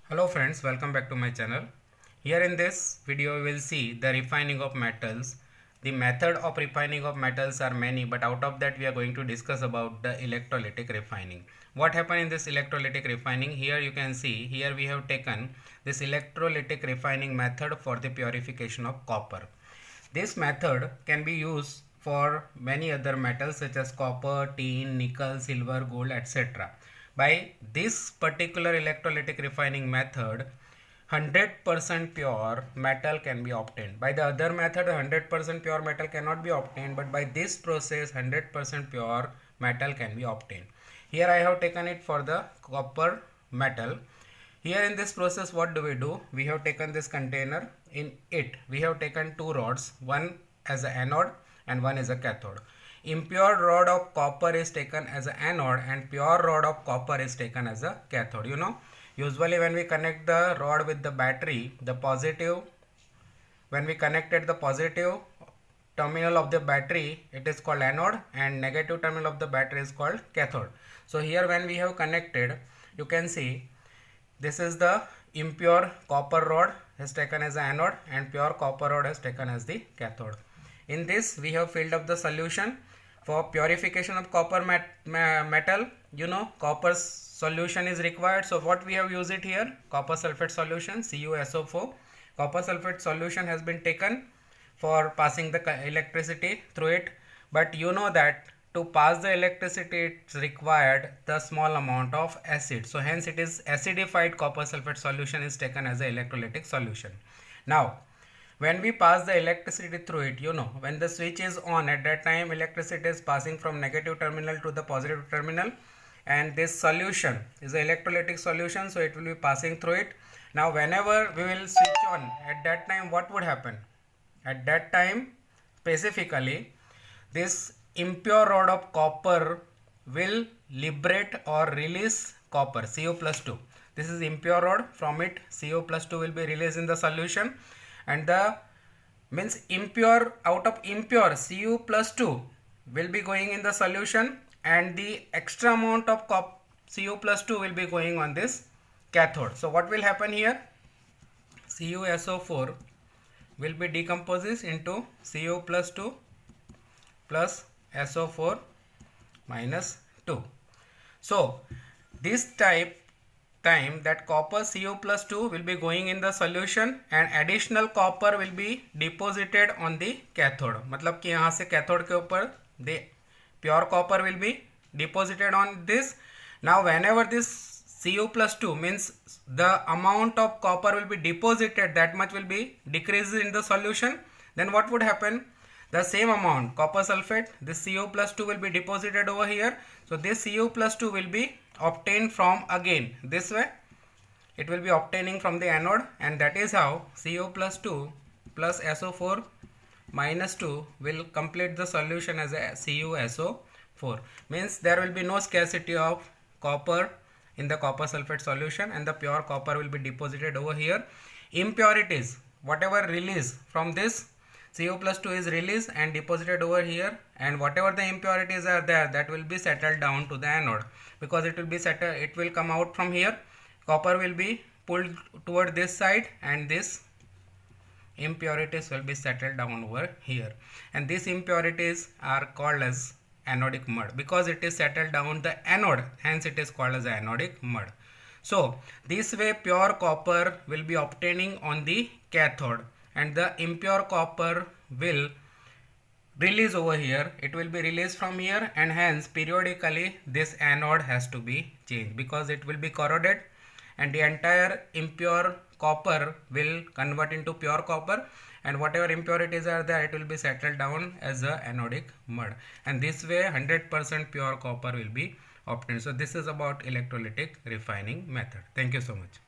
Hello friends, welcome back to my channel. Here in this video we will see the refining of metals. The method of refining of metals are many, but out of that we are going to discuss about the electrolytic refining. What happened in this electrolytic refining? Here you can see, here we have taken this electrolytic refining method for the purification of copper. This method can be used for many other metals such as copper, tin, nickel, silver, gold, etc. By this particular electrolytic refining method, 100% pure metal can be obtained. By the other method, 100% pure metal cannot be obtained, but by this process, 100% pure metal can be obtained. Here I have taken it for the copper metal. Here in this process, what do? We have taken this container. In it, we have taken two rods, one as an anode and one is a cathode. Impure rod of copper is taken as an anode and pure rod of copper is taken as a cathode. Usually when we connect the rod with the battery, when we connected the positive terminal of the battery, it is called anode, and negative terminal of the battery is called cathode. So here when we have connected, you can see this is the impure copper rod is taken as an anode and pure copper rod is taken as the cathode. In this we have filled up the solution. For purification of copper metal, copper solution is required. So what we have used it here, copper sulfate solution, CuSO4. Copper sulfate solution has been taken for passing the electricity through it. But you know that to pass the electricity it's required the small amount of acid. So hence it is acidified copper sulfate solution is taken as an electrolytic solution. Now when we pass the electricity through it, when the switch is on, at that time electricity is passing from negative terminal to the positive terminal, and this solution is an electrolytic solution, so it will be passing through it. Now whenever we will switch on, at that time what would happen? At that time specifically this impure rod of copper will liberate or release copper, Cu+2. This is impure rod, from it Cu+2 will be released in the solution, and the means impure, out of impure Cu+2 will be going in the solution, and the extra amount of Cu+2 will be going on this cathode. So what will happen here? CuSO4 will be decomposed into Cu+2 plus SO4 minus 2. So this time that copper Cu+2 will be going in the solution and additional copper will be deposited on the cathode. मतलब कि यहाँ से cathode के ऊपर the pure copper will be deposited on this. Now whenever this Cu+2 means the amount of copper will be deposited, that much will be decreased in the solution, then what would happen? The same amount copper sulfate, this Cu+2 will be deposited over here. So this Cu+2 will be obtained from, again this way it will be obtaining from the anode, and that is how Cu+2 plus SO4 minus 2 will complete the solution as a CuSO4. Means there will be no scarcity of copper in the copper sulfate solution, and the pure copper will be deposited over here. Impurities, whatever release from this Cu+2 is released and deposited over here, and whatever the impurities are there, that will be settled down to the anode, because it will be settled, it will come out from here, copper will be pulled toward this side, and this impurities will be settled down over here, and these impurities are called as anodic mud, because it is settled down the anode, hence it is called as anodic mud. So this way pure copper will be obtaining on the cathode, and the impure copper will release over here, it will be released from here, and hence periodically this anode has to be changed, because it will be corroded and the entire impure copper will convert into pure copper, and whatever impurities are there, it will be settled down as a anodic mud, and this way 100% pure copper will be obtained. So this is about electrolytic refining method. Thank you so much.